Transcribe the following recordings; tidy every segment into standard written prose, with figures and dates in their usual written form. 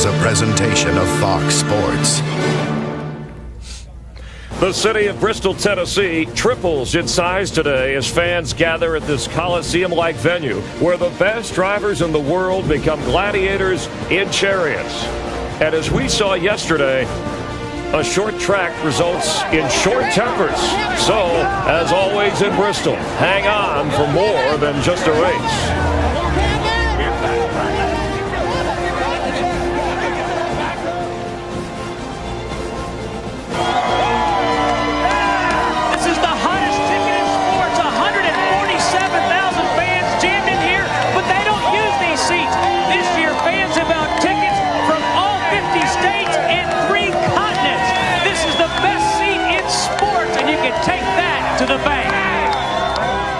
is a presentation of Fox Sports. The city of Bristol, Tennessee triples in size today as fans gather at this Coliseum-like venue where the best drivers in the world become gladiators in chariots. And as we saw yesterday, a short track results in short tempers. So, as always in Bristol, hang on for more than just a race.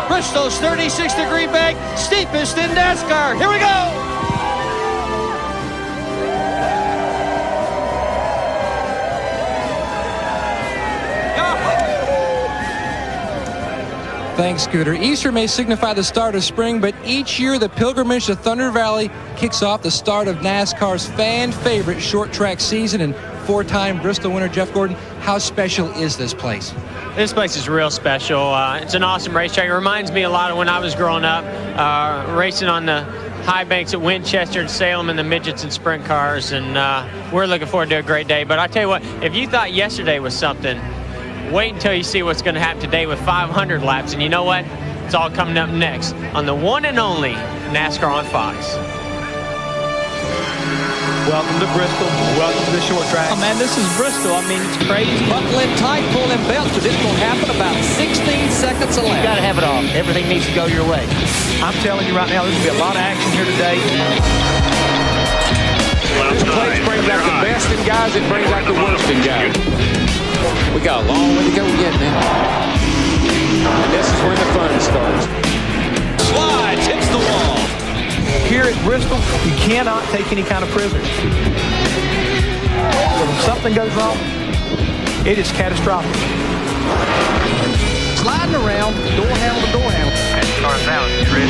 Bristol's 36-degree bank, steepest in NASCAR. Here we go! Thanks, Scooter. Easter may signify the start of spring, but each year the pilgrimage to Thunder Valley kicks off the start of NASCAR's fan-favorite short track season. And four-time Bristol winner Jeff Gordon, how special is this place? This place is real special. It's an awesome racetrack. It reminds me a lot of when I was growing up, racing on the high banks at Winchester and Salem in the midgets and sprint cars. And we're looking forward to a great day. But I tell you what, if you thought yesterday was something, wait until you see what's going to happen today with 500 laps. And you know what? It's all coming up next on the one and only NASCAR on Fox. Welcome to Bristol. Welcome to the short track. Oh, man, this is Bristol. I mean, it's crazy. Buckle in tight, pull in belts, because it's going to happen about 16 seconds a lap. You got to have it all. Everything needs to go your way. I'm telling you right now, there's going to be a lot of action here today. This place brings out the best in guys. It brings out the worst in guys. We got a long way to go yet, man. And this is where the fun starts. Slides, hits the wall. Here at Bristol, you cannot take any kind of prisoners. So when something goes wrong, it is catastrophic. Sliding around, door handle to door handle. And start down. You ready?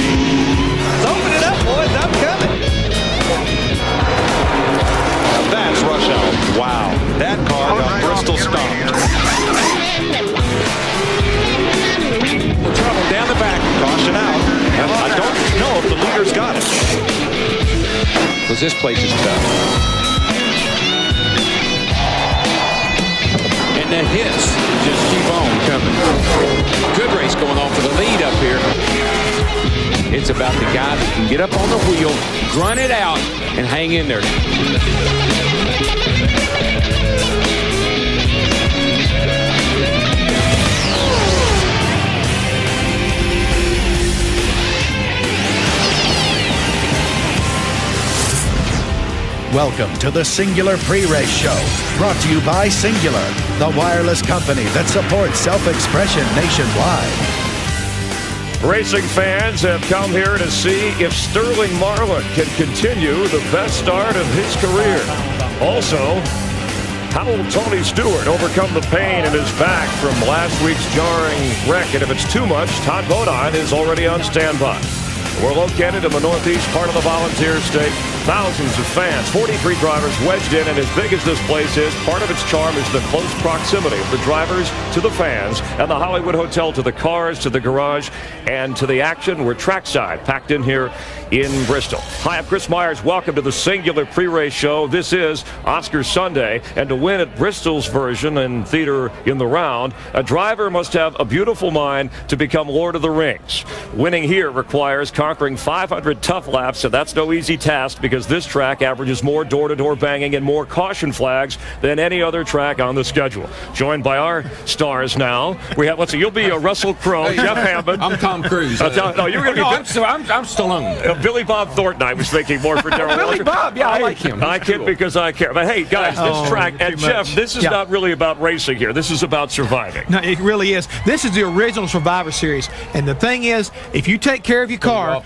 Let's open it up, boys. I'm coming. Now that's rush hour. Wow. That car got Bristol stopped. Trouble down the back. Caution out. I don't know if the leader's got it. Because this place is tough. And the hits just keep on coming. Good race going on for the lead up here. It's about the guy that can get up on the wheel, grunt it out, and hang in there. Welcome to the Singular Pre-Race Show, brought to you by Singular, the wireless company that supports self-expression nationwide. Racing fans have come here to see if Sterling Marlin can continue the best start of his career. Also, how will Tony Stewart overcome the pain in his back from last week's jarring wreck? And if it's too much, Todd Bodine is already on standby. We're located in the northeast part of the Volunteer State. Thousands of fans, 43 drivers wedged in, and as big as this place is, part of its charm is the close proximity of the drivers to the fans and the Hollywood Hotel to the cars, to the garage, and to the action. We're trackside, packed in here in Bristol. Hi, I'm Chris Myers. Welcome to the Singular Pre-Race Show. This is Oscar Sunday, and to win at Bristol's version and theater in the round, a driver must have a beautiful mind to become Lord of the Rings. Winning here requires conquering 500 tough laps, and that's no easy task because this track averages more door-to-door banging and more caution flags than any other track on the schedule. Joined by our stars now, we have, let's see, you'll be a Russell Crowe, Jeff Hammond. I'm Tom Cruise. No, you're going to be... I'm Stallone. Billy Bob Thornton, I was thinking more for Darrell Billy Waltrip. Bob, yeah, I like him. I kid because I care. But hey, guys, this track, and Jeff, this is not really about racing here. This is about surviving. No, it really is. This is the original Survivor Series. And the thing is, if you take care of your car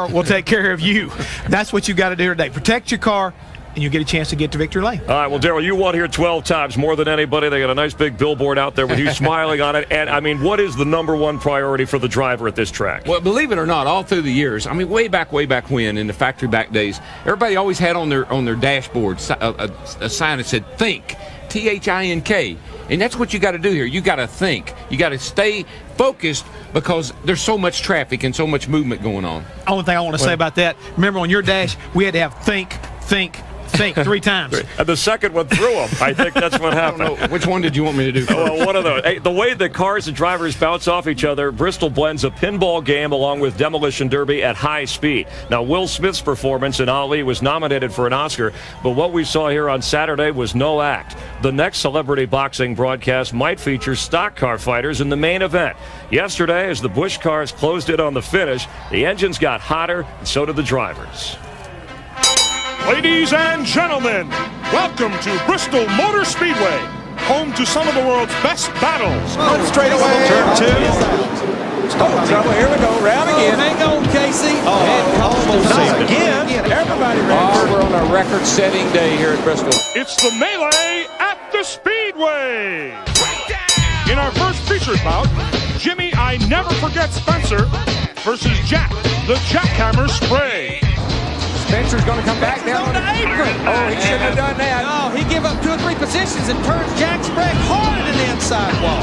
will take care of you. That's what you got to do today. Protect your car, and you get a chance to get to victory lane. All right, well, Darrell, you won here 12 times, more than anybody. They got a nice big billboard out there with you smiling on it. And, I mean, what is the number one priority for the driver at this track? Well, believe it or not, all through the years, I mean, way back when, in the factory back days, everybody always had on their dashboard a sign that said, think, T-H-I-N-K. And that's what you got to do here. You got to think. You got to stay focused because there's so much traffic and so much movement going on. Only thing I want to say about that, remember on your dash, we had to have think 3 times. And the second one threw him. I think that's what happened. I don't know. Which one did you want me to do first? Well, one of those. Hey, the way the cars and drivers bounce off each other, Bristol blends a pinball game along with demolition derby at high speed. Now, Will Smith's performance in Ali was nominated for an Oscar, but what we saw here on Saturday was no act. The next celebrity boxing broadcast might feature stock car fighters in the main event. Yesterday, as the Busch cars closed in on the finish, the engines got hotter, and so did the drivers. Ladies and gentlemen, welcome to Bristol Motor Speedway, home to some of the world's best battles. Straight away. Turn 2. Trouble. Here we go. Round again. Hang on, Casey. Almost saved it. Again. Everybody ready. We're on a record-setting day here at Bristol. It's the melee at the Speedway. In our first featured bout, Jimmy I Never Forget Spencer versus Jack, the Jackhammer Spray. Spencer's going to come back down on the apron. Oh, he shouldn't have done that. No, he gave up 2 or 3 positions and turns Jack Sprague hard into the inside wall.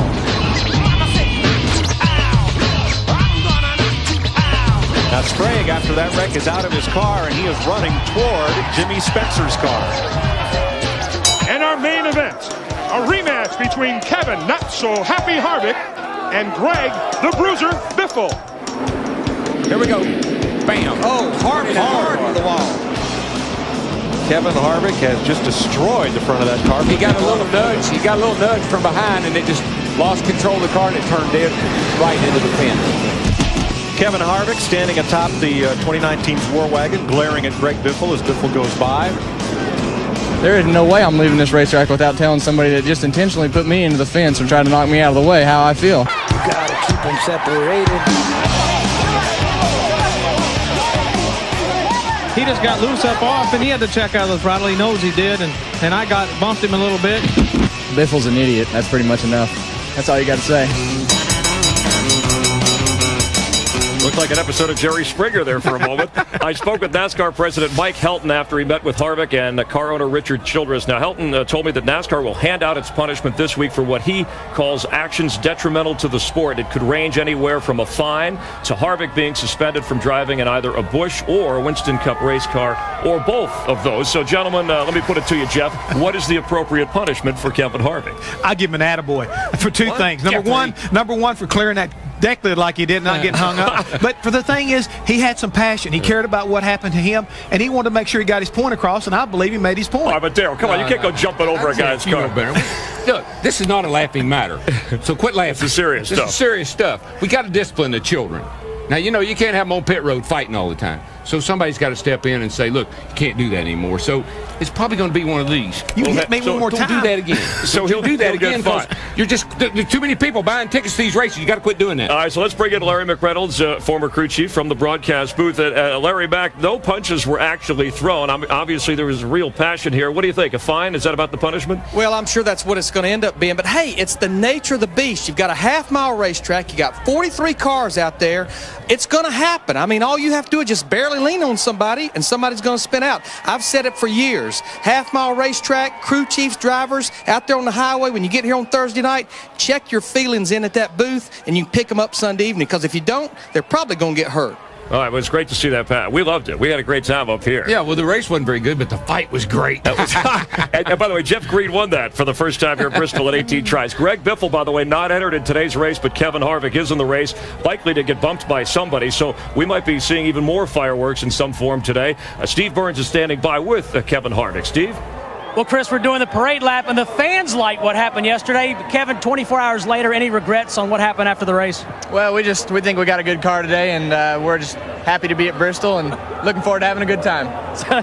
Now Sprague, after that wreck, is out of his car, and he is running toward Jimmy Spencer's car. And our main event, a rematch between Kevin Not So Happy Harvick and Greg the Bruiser Biffle. Here we go. Bam. Oh, hard to the wall. Kevin Harvick has just destroyed the front of that car. He got a little nudge. He got a little nudge from behind, and it just lost control of the car, and it turned dead right into the fence. Kevin Harvick standing atop the 2019's War Wagon, glaring at Greg Biffle as Biffle goes by. There is no way I'm leaving this racetrack without telling somebody that just intentionally put me into the fence and tried to knock me out of the way how I feel. You gotta keep them separated. He just got loose up off, and he had to check out of the throttle. He knows he did, and I bumped him a little bit. Biffle's an idiot. That's pretty much enough. That's all you got to say. Looked like an episode of Jerry Springer there for a moment. I spoke with NASCAR President Mike Helton after he met with Harvick and car owner Richard Childress. Now, Helton told me that NASCAR will hand out its punishment this week for what he calls actions detrimental to the sport. It could range anywhere from a fine to Harvick being suspended from driving in either a Busch or a Winston Cup race car, or both of those. So, gentlemen, let me put it to you, Jeff. What is the appropriate punishment for Kevin Harvick? I give him an attaboy for 2 things. Number one, for clearing that deck lid like he did, not getting hung up. But for the thing is, he had some passion. He cared about what happened to him, and he wanted to make sure he got his point across, and I believe he made his point. All right, but Darrell, come on. You can't go jumping over a guy's car. Look, this is not a laughing matter, so quit laughing. This is serious stuff. This is serious stuff. We got to discipline the children. Now, you know, you can't have them on pit road fighting all the time. So somebody's got to step in and say, look, you can't do that anymore. So it's probably going to be one of these. You hit me one more time. Don't do that again. So he'll do that again because you're just there's too many people buying tickets to these races. You got to quit doing that. All right, so let's bring in Larry McReynolds, former crew chief from the broadcast booth. Larry, back, no punches were actually thrown. Obviously, there was real passion here. What do you think? A fine? Is that about the punishment? Well, I'm sure that's what it's going to end up being. But, hey, it's the nature of the beast. You've got a half-mile racetrack. You got 43 cars out there. It's going to happen. I mean, all you have to do is just barely lean on somebody, and somebody's going to spin out. I've said it for years. Half-mile racetrack, crew chiefs, drivers, out there on the highway, when you get here on Thursday night, check your feelings in at that booth, and you can pick them up Sunday evening, because if you don't, they're probably going to get hurt. All right, well, it's great to see that, Pat. We loved it. We had a great time up here. Yeah, well, the race wasn't very good, but the fight was great. and by the way, Jeff Green won that for the first time here at Bristol at 18 tries. Greg Biffle, by the way, not entered in today's race, but Kevin Harvick is in the race, likely to get bumped by somebody. So we might be seeing even more fireworks in some form today. Steve Burns is standing by with Kevin Harvick. Steve? Well, Chris, we're doing the parade lap, and the fans like what happened yesterday. Kevin, 24 hours later, any regrets on what happened after the race? Well, we think we got a good car today, and we're just happy to be at Bristol and looking forward to having a good time.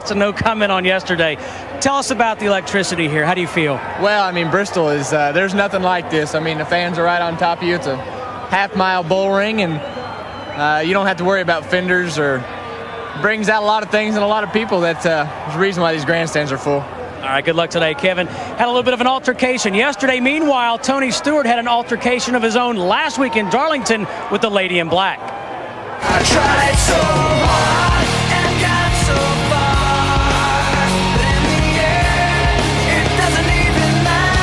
So no comment on yesterday. Tell us about the electricity here. How do you feel? Well, I mean, Bristol is, there's nothing like this. I mean, the fans are right on top of you. It's a half-mile bull ring, and you don't have to worry about fenders or brings out a lot of things and a lot of people. That's the reason why these grandstands are full. All right, good luck today, Kevin. Had a little bit of an altercation yesterday. Meanwhile, Tony Stewart had an altercation of his own last week in Darlington with the Lady in Black. I tried so hard and got so far, but in the end, it doesn't even matter.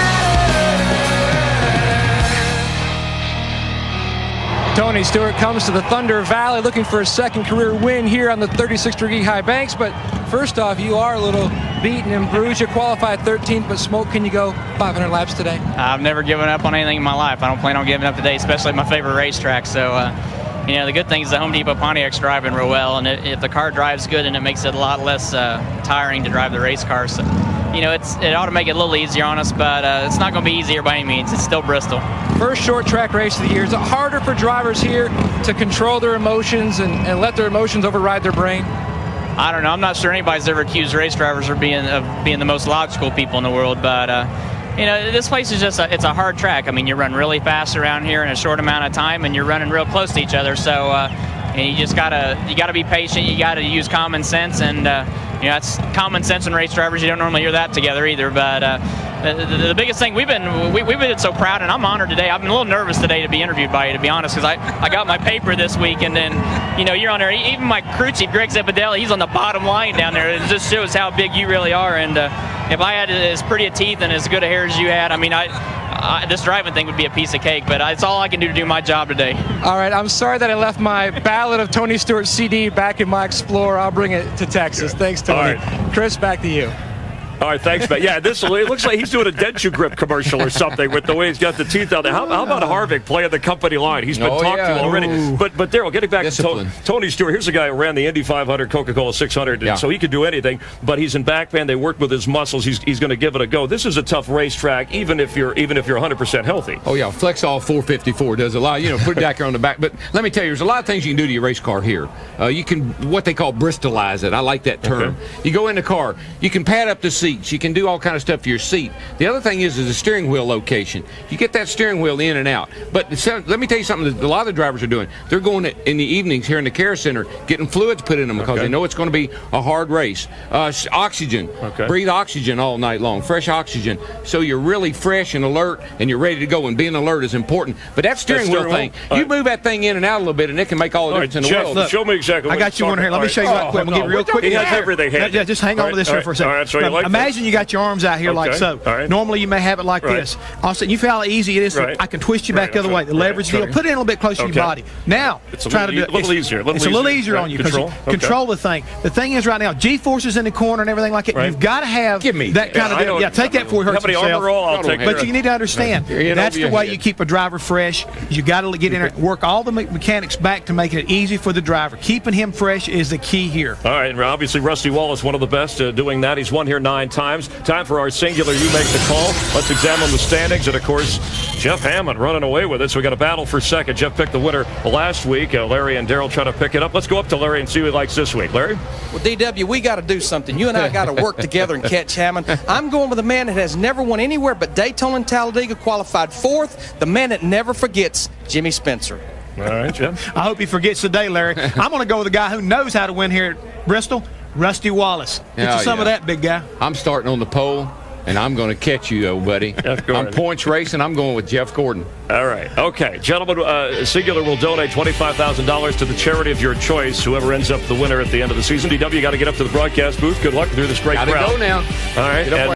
Tony Stewart comes to the Thunder Valley looking for a second career win here on the 36th High Banks. But first off, you are a little beaten and bruised. You qualified 13th, but Smoke, can you go 500 laps today? I've never given up on anything in my life. I don't plan on giving up today, especially my favorite racetrack. So, you know, the good thing is the Home Depot Pontiac's driving real well, and if the car drives good, and it makes it a lot less tiring to drive the race car. So, you know, it ought to make it a little easier on us, but it's not going to be easier by any means. It's still Bristol. First short track race of the year. Is it harder for drivers here to control their emotions and let their emotions override their brain? I don't know. I'm not sure anybody's ever accused race drivers of being the most logical people in the world, but you know, this place is just it's a hard track. I mean, you run really fast around here in a short amount of time, and you're running real close to each other. So and you just gotta be patient. You gotta use common sense, and you know, that's common sense in race drivers. You don't normally hear that together either. But the biggest thing we've been so proud, and I'm honored today. I've been a little nervous today to be interviewed by you, to be honest, because I got my paper this week, and then you know, you're on there. Even my crew chief, Greg Zepadelli, he's on the bottom line down there. It just shows how big you really are. And if I had as pretty a teeth and as good a hair as you had, I mean, this driving thing would be a piece of cake, but it's all I can do to do my job today. All right, I'm sorry that I left my Ballad of Tony Stewart CD back in my Explorer. I'll bring it to Texas. Thanks, Tony. Right. Chris, back to you. All right, thanks, man. Yeah, it looks like he's doing a Denture Grip commercial or something with the way he's got the teeth out there. How about Harvick playing the company line? He's been talked to already. Ooh. But Darrell, getting back to Tony Stewart, here's a guy who ran the Indy 500, Coca-Cola 600, so he could do anything. But he's in backband. They worked with his muscles. He's going to give it a go. This is a tough racetrack, even if you're 100% healthy. Oh yeah, Flexall 454 does a lot. You know, put it back here on the back. But let me tell you, there's a lot of things you can do to your race car here. You can what they call Bristolize it. I like that term. Okay. You go in the car. You can pad up the seats. You can do all kind of stuff to your seat. The other thing is the steering wheel location. You get that steering wheel in and out. But let me tell you something that a lot of the drivers are doing. They're going in the evenings here in the care center, getting fluids put in them because they know it's going to be a hard race. Oxygen. Breathe oxygen all night long. Fresh oxygen. So you're really fresh and alert, and you're ready to go. And being alert is important. But that steering wheel thing, you move that thing in and out a little bit, and it can make all the difference in the world. Look, show me exactly what I got you one here. Let me show you what quick. We'll get real quick. He has everything handy. Yeah, just hang on to this here for a second. All right, so you like imagine you got your arms out here like so. Normally you may have it like this. All of a sudden you feel how easy it is. I can twist you back the other way. The leverage deal. Put it in a little bit closer to your body. Now try to do it. It's a little easier. It's a little easier on you because you control the thing. The thing is right now, G-forces in the corner and everything like it. You've got to have that kind of deal. Yeah, take that before you hurt yourself. But you need to understand that's the way you keep a driver fresh. You got to get in there and work all the mechanics back to making it easy for the driver. Keeping him fresh is the key here. All right, and obviously Rusty Wallace, one of the best doing that. He's won here 9 times. Time for our singular You Make the Call. Let's examine the standings. And, of course, Jeff Hammond running away with it. So we got a battle for second. Jeff picked the winner last week. Larry and Darrell trying to pick it up. Let's go up to Larry and see who he likes this week. Larry? Well, DW, we got to do something. You and I got to work together and catch Hammond. I'm going with a man that has never won anywhere but Daytona and Talladega, qualified 4th. The man that never forgets, Jimmy Spencer. All right, Jeff. I hope he forgets today, Larry. I'm going to go with a guy who knows how to win here at Bristol, Rusty Wallace. Get you some of that, big guy. I'm starting on the pole, and I'm going to catch you, old buddy. I'm points racing. I'm going with Jeff Gordon. All right. Okay. Gentlemen, Singular will donate $25,000 to the charity of your choice, whoever ends up the winner at the end of the season. DW, you got to get up to the broadcast booth. Good luck through this great crowd. Got to go now. All right.